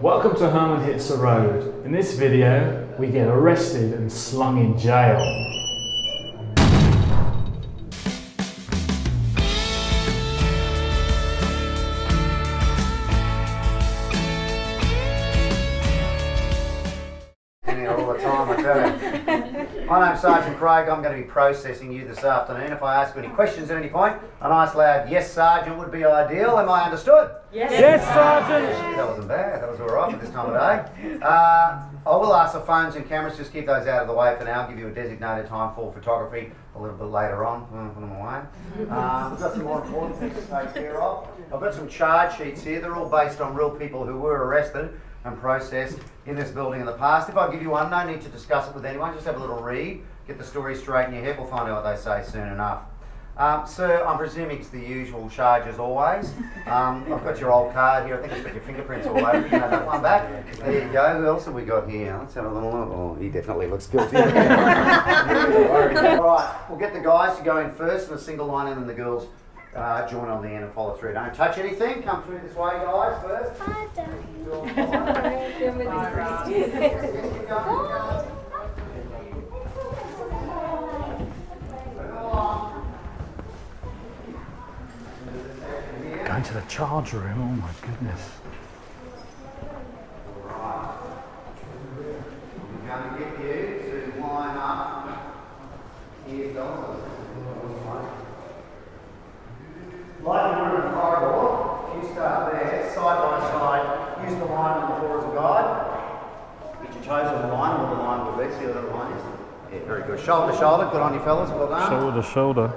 Welcome to Herman Hits the Road. In this video, we get arrested and slung in jail. All the time, I tell you. My name's Sergeant Craig. I'm going to be processing you this afternoon. If I ask you any questions at any point, a nice loud yes, Sergeant would be ideal. Am I understood? Yes, yes Sergeant! That wasn't bad. That was all right for this time of day. I will ask the phones and cameras, just keep those out of the way for now. I'll give you a designated time for photography a little bit later on. Put them away. We've got some more important things to take care of. I've got some charge sheets here. They're all based on real people who were arrested and processed in this building in the past. If I give you one, no need to discuss it with anyone, just have a little read, get the story straight in your head, we'll find out what they say soon enough. Sir, I'm presuming it's the usual charge as always. I've got your old card here, I think it's got your fingerprints all over it. You know that one back? There you go. Who else have we got here? Let's have a little look. Oh, he definitely looks guilty. Alright, we'll get the guys to go in first in a single line and then the girls join on the end and follow through. Don't touch anything. Come through this way, guys, first. Going to the charge room, oh my goodness. Alright. I'm going to get you to line up here, fellas. Like the room in the corridor, you start there, side by side, use the line on the floor as a guide. Get your toes on the line, where the line will be, see where the line is. Yeah, very good. Shoulder to shoulder, good on you fellas, well done. Shoulder to shoulder.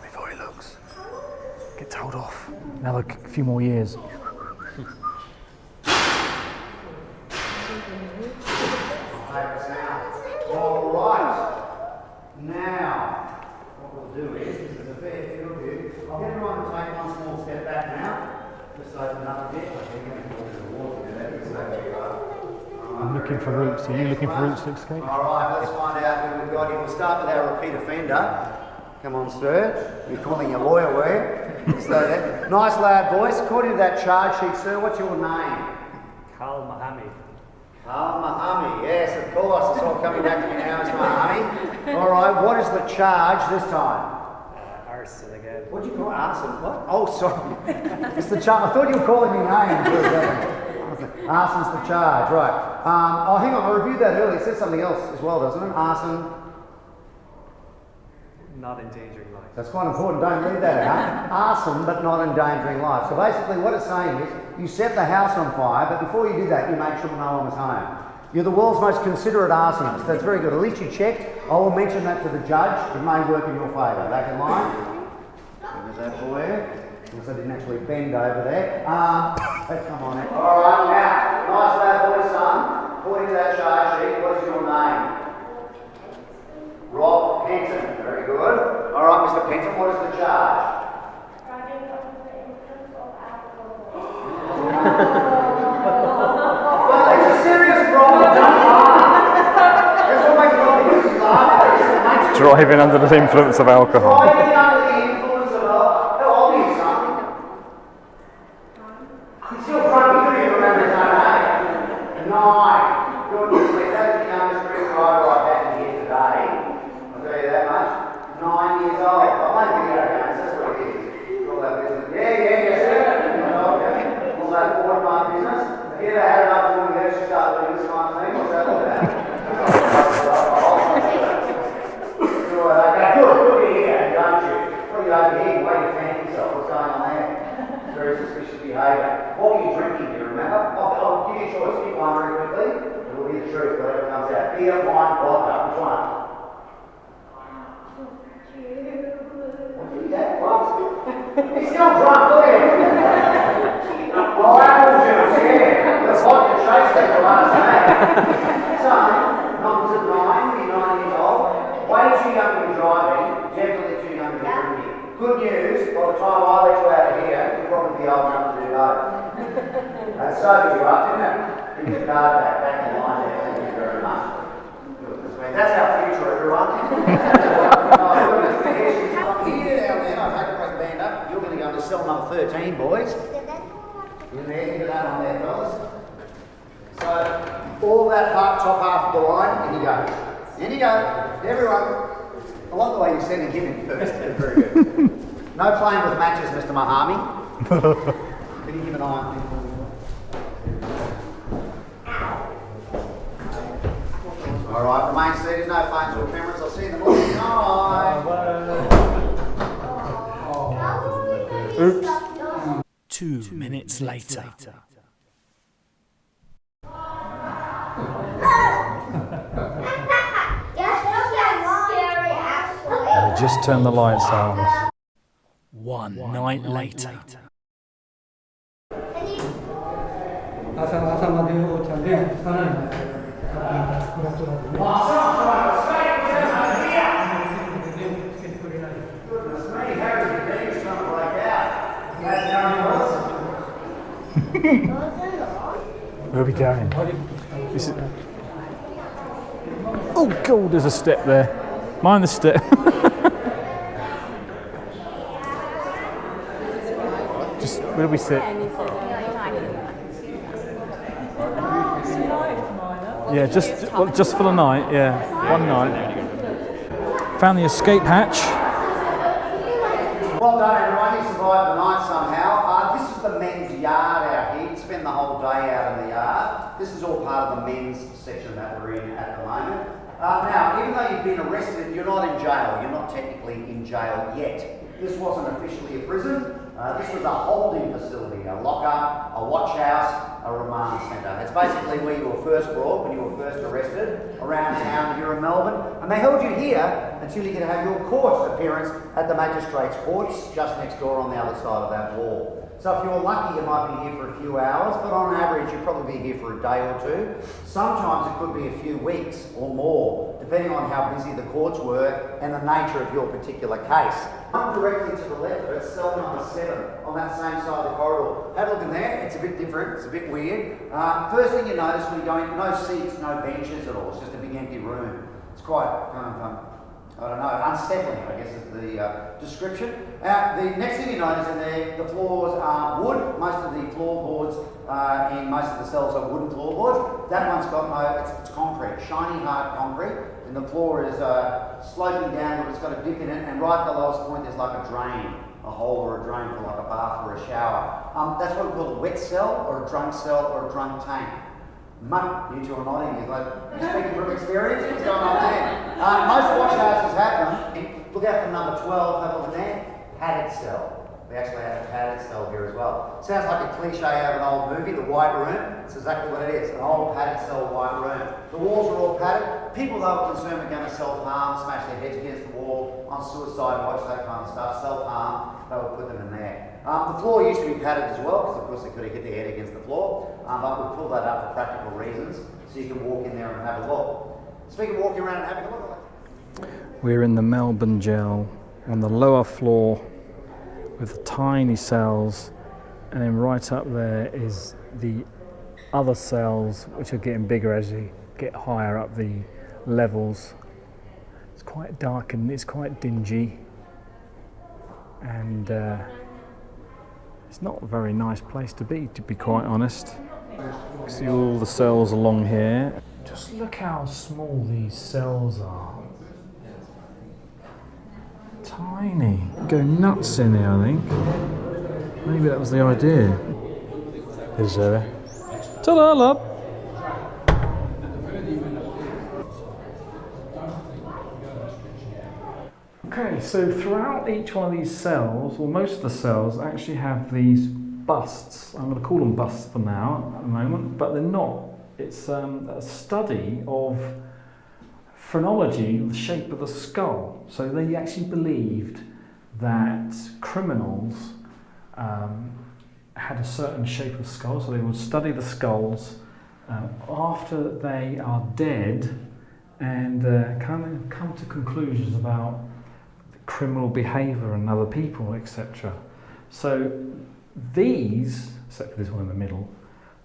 Before he looks. Get told off. Another few more years. Alright, now what we'll do is, this is a fair field view, I'll get everyone to take one small step back now, just open up a bit, I'm looking for routes. Are you looking for routes to escape? Alright, let's find out who we've got here. We'll start with our repeat offender. Come on, sir. You're calling your lawyer, were you? Slow down. Nice loud voice. According to that charge sheet, sir, what's your name? Carl Mahami. Carl Mahami, yes, of course. It's all coming back to me now, it's Mahami. Alright, what is the charge this time? Arson again. What do you call it? Arson? What? Oh, sorry. It's the charge. I thought you were calling me names for a second. Arson's the charge, right. Oh, hang on, I reviewed that earlier. It said something else as well, doesn't it? Arson. Not endangering life. That's quite important, don't read that out. Arson, but not endangering life. So basically what it's saying is, you set the house on fire, but before you did that, you made sure no one was home. You're the world's most considerate arsonist. That's very good. At least you checked. I will mention that to the judge. It may work in your favour. Back in line. There's that for you. Because I didn't actually bend over there. Come on in. Alright, now, nice loud voice, son. According to that charge sheet, what is your name? Rob Penton. Very good. Alright, Mr. Penton, what is the charge? Driving under the influence of alcohol. Well, it's a serious problem. That's what makes people laugh. Driving under the influence of alcohol. Driving under the influence of alcohol. How old are you, son? He's still drunk. You couldn't even remember his own name. 9. Goodness me, that's the youngest drink driver I've had in here today. I'll tell you that much. 9 years old. I like video games, that's what it is. All that business. Yeah, sir. Okay. All that watermark business. Have you ever had enough woman there to start doing this kind of thing? What's that all about? Good here, don't you? What are you over here? Why do you fan yourself? What's going on there? Very suspicious behaviour. What were you drinking, do you remember? I'll give you a choice. Pick one very quickly. It will be the truth, whatever comes out. Beer, wine, vodka. Which one? What? He's still drunk, look at him. Oh, apple juice, yeah. That's like the chase that the last name. Son, Mom's at 9, you're 9 years old. Way too young to be driving, definitely too young to be drinking. Good news, by the time I let you out of here, you'll probably be old enough to do both. That sobered you up, didn't it? Give your card back in line there, thank you very much. That's our future, everyone. Oh, goodness, here she's here down there, I've had to break the band up. You're going to go into cell number 13, boys. In there, get that on there, fellas. So, all that top half of the line, in you go. In you go. Everyone. I like the way you said and give him first. Very good. No playing with matches, Mr. Mahami. Can you give an eye on people? All right, remain seated, no phones or cameras. I'll see you in the morning. Bye. Oops. 2 minutes later. They just turned the lights on. 1 night later. Where are we going? This is... Oh God, there's a step there. Mind the step. Just, where do we sit? Yeah, just for the night, yeah. One night. Found the escape hatch. Well done, everyone. You survived the night somehow. This is the men's yard out here. You spend the whole day out in the yard. This is all part of the men's section that we're in at the moment. Now, even though you've been arrested, you're not in jail. You're not technically in jail yet. This wasn't officially a prison. This was a holding facility, a lockup, a watch house, a remand centre. It's basically where you were first brought, when you were first arrested, around town here in Melbourne. And they held you here until you could have your court appearance at the magistrates' courts, just next door on the other side of that wall. So if you're lucky, you might be here for a few hours, but on average, you'll probably be here for a day or two. Sometimes it could be a few weeks or more, depending on how busy the courts were and the nature of your particular case. Come directly to the left, it's cell number 7 on that same side of the corridor. Have a look in there, it's a bit different, it's a bit weird. First thing you notice when you go in, no seats, no benches at all, it's just a big empty room. It's quite kind of, I don't know, unsettling, I guess is the description. The next thing you notice in there, the floors are wood. Most of the floorboards in most of the cells are wooden floorboards. That one's got no, it's concrete, shiny hard concrete. And the floor is sloping down, but it's got a dip in it, and right at the lowest point there's like a drain, a hole or a drain for like a bath or a shower. That's what we call a wet cell, or a drunk cell, or a drunk tank. Mate, you two are nodding. You're like, you're speaking from experience? What's going on there? Most wash houses have them. Look out for number 12, have a look there. Padded cell. We actually have a padded cell here as well. Sounds like a cliche out of an old movie, the white room. It's exactly what it is, an old padded cell white room. The walls are all padded. People that were concerned were going to self-harm, smash their heads against the wall, on suicide watch, that kind of stuff, self-harm, they would put them in there. The floor used to be padded as well, because of course they could have hit their head against the floor, but we pulled that up for practical reasons, so you can walk in there and have a look. Speaking of walking around and having a look, We're in the Melbourne Gaol on the lower floor with the tiny cells, and then right up there is the other cells, which are getting bigger as you get higher up the levels. It's quite dark and it's quite dingy, and it's not a very nice place to be quite honest. See all the cells along here. Just look how small these cells are. Tiny. Go nuts in here, I think. Maybe that was the idea. Is there? Ta-da, love! Okay, so throughout each one of these cells, or most of the cells, actually have these busts. I'm going to call them busts for now, at the moment, but they're not. It's a study of phrenology, the shape of the skull. So they actually believed that criminals had a certain shape of skull, so they would study the skulls after they are dead and come to conclusions about criminal behaviour and other people, etc. So these, except for this one in the middle,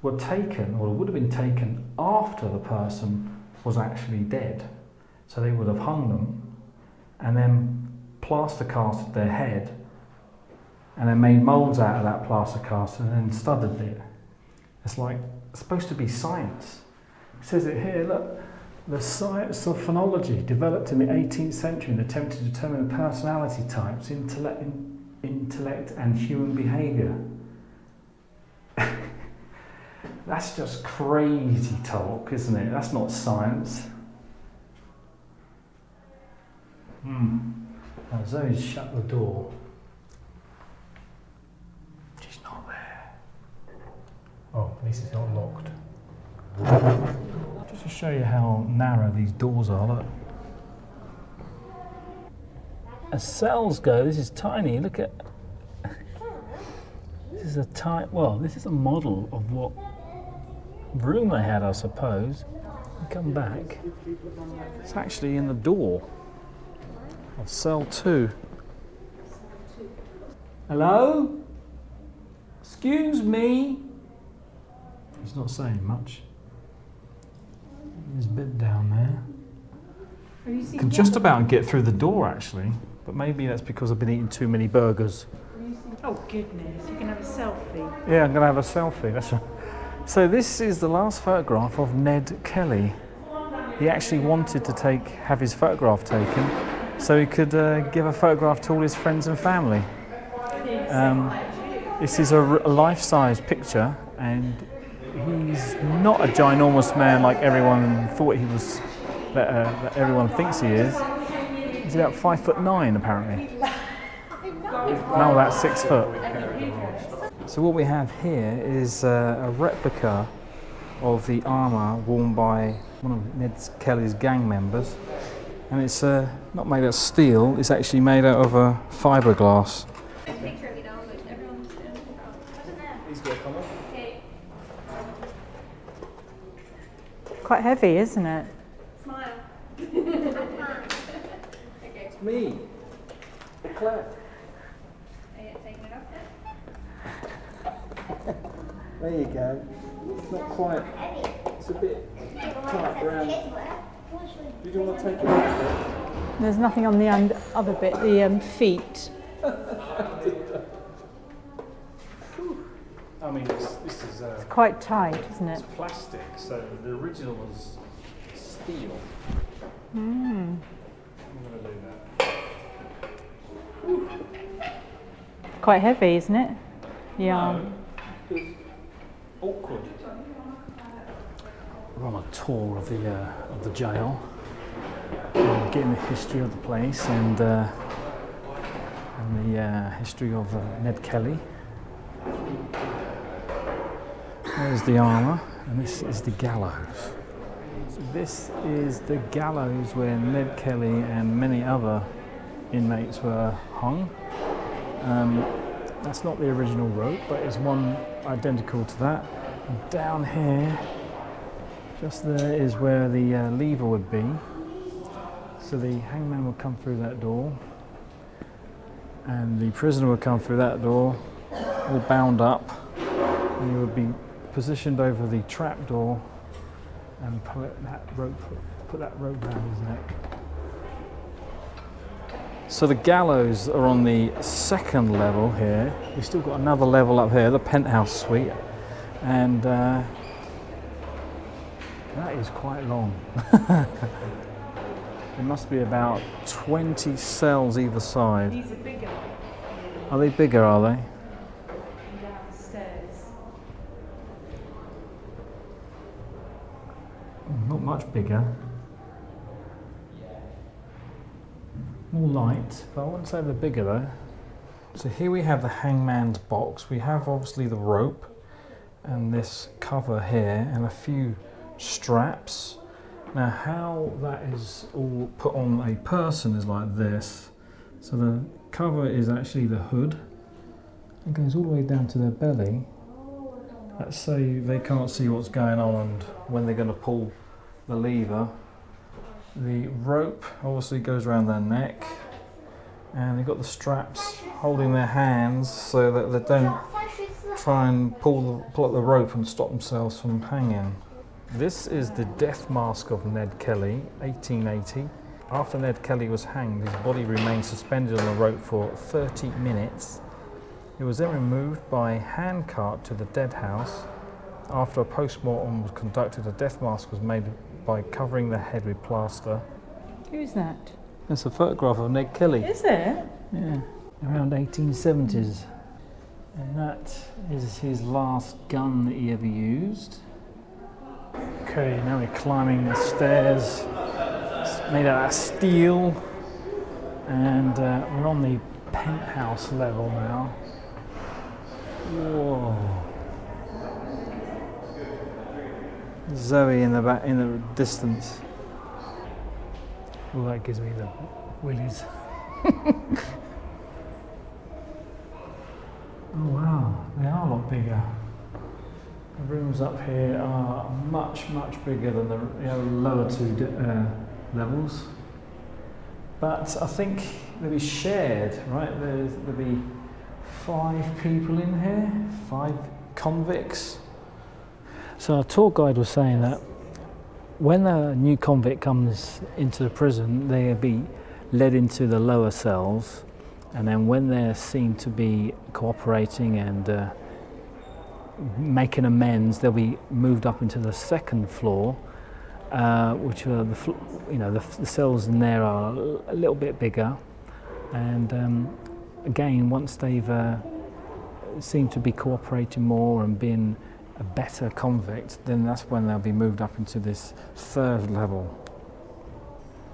were taken, or would have been taken after the person was actually dead. So they would have hung them and then plaster casted their head and then made moulds out of that plaster cast and then studied it. It's like, it's supposed to be science. It says it here, look. The science of phonology developed in the 18th century and attempted to determine the personality types, intellect and human behaviour. That's just crazy talk, isn't it? That's not science. Now Zoe's shut the door. She's not there. Oh, at least it's not locked. Just to show you how narrow these doors are, look. As cells go, this is tiny. Look at. This is this is a model of what room they had, I suppose. Come back. It's actually in the door of cell 2. Hello? Excuse me? He's not saying much. There's a bit down there. I can just about get through the door actually, but maybe that's because I've been eating too many burgers. Oh goodness, you can have a selfie. Yeah, I'm going to have a selfie, that's right. So this is the last photograph of Ned Kelly. He actually wanted to have his photograph taken so he could give a photograph to all his friends and family. This is a life-size picture, and he's not a ginormous man like everyone thought he was, that everyone thinks he is. He's about 5'9" apparently. No, that's 6 foot. So what we have here is a replica of the armour worn by one of Ned Kelly's gang members, and it's not made out of steel, it's actually made out of fiberglass. Quite heavy, isn't it? Smile. It's me, Claire. Are you taking it off then? There you go. It's not quite. It's a bit tight around. Do you want to take it off? There's nothing on the other bit, the feet. I mean, this is It's quite tight, isn't it? it's plastic, so the original was steel. Mm. I'm going to do that. Quite heavy, isn't it? Yeah. It's awkward. We're on a tour of the jail, getting the history of the place and the history of Ned Kelly. There's the armour, and this is the gallows. So this is the gallows where Ned Kelly and many other inmates were hung. That's not the original rope, but it's one identical to that. And down here, just there, is where the lever would be. So the hangman would come through that door, and the prisoner would come through that door, all bound up, and he would be positioned over the trap door and put that rope around his neck. So the gallows are on the second level here. We've still got another level up here, the penthouse suite, and that is quite long. There must be about 20 cells either side. These are bigger. Are they bigger, are they? Downstairs. Not much bigger. More light, but I wouldn't say they're bigger though. So here we have the hangman's box. We have obviously the rope and this cover here and a few straps. Now how that is all put on a person is like this. So the cover is actually the hood. It goes all the way down to their belly. That's so they can't see what's going on and when they're going to pull the lever. The rope obviously goes around their neck, and they've got the straps holding their hands so that they don't try and pull up the rope and stop themselves from hanging. This is the death mask of Ned Kelly, 1880. After Ned Kelly was hanged, his body remained suspended on a rope for 30 minutes. It was then removed by handcart to the dead house. After a post-mortem was conducted, a death mask was made by covering the head with plaster. Who's that? That's a photograph of Ned Kelly. Is it? Yeah, around 1870s. And that is his last gun that he ever used. Okay, now we're climbing the stairs. It's made out of steel. And we're on the penthouse level now. Whoa. Zoe in the back, in the distance. Oh, that gives me the willies. Oh wow, they are a lot bigger. The rooms up here are much, much bigger than the lower two levels. But I think they'll be shared, right? There'll be 5 people in here, 5 convicts. So our tour guide was saying that when a new convict comes into the prison, they'll be led into the lower cells, and then when they're seen to be cooperating and making amends, they'll be moved up into the second floor, which are the cells in there are a little bit bigger, and again, once they've seemed to be cooperating more and being a better convict, then that's when they'll be moved up into this third level.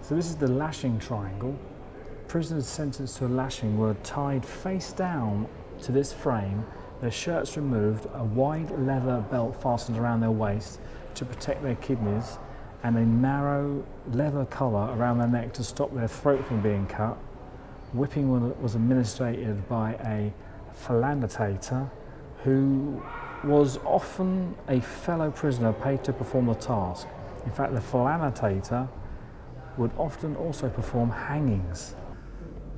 So this is the lashing triangle. Prisoners sentenced to a lashing were tied face down to this frame, their shirts removed, a wide leather belt fastened around their waist to protect their kidneys, and a narrow leather collar around their neck to stop their throat from being cut. Whipping was administered by a phalanetator who was often a fellow prisoner paid to perform the task. In fact, the phalanetator would often also perform hangings.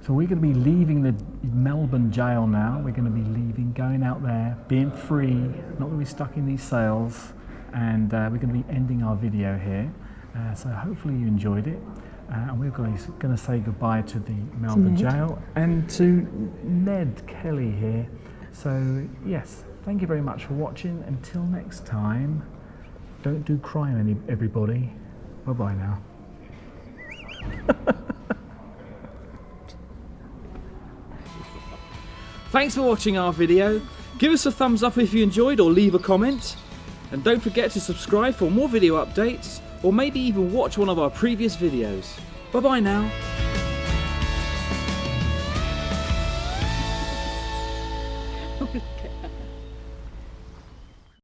So we're going to be leaving the Melbourne Gaol now. We're going to be leaving, going out there, being free, not going to be stuck in these cells, and we're going to be ending our video here. So hopefully you enjoyed it. And we're going to say goodbye to the Melbourne Gaol and to Ned Kelly here. So yes, thank you very much for watching. Until next time, don't do crime, everybody. Bye-bye now. Thanks for watching our video. Give us a thumbs up if you enjoyed, or leave a comment. And don't forget to subscribe for more video updates, or maybe even watch one of our previous videos. Bye bye now.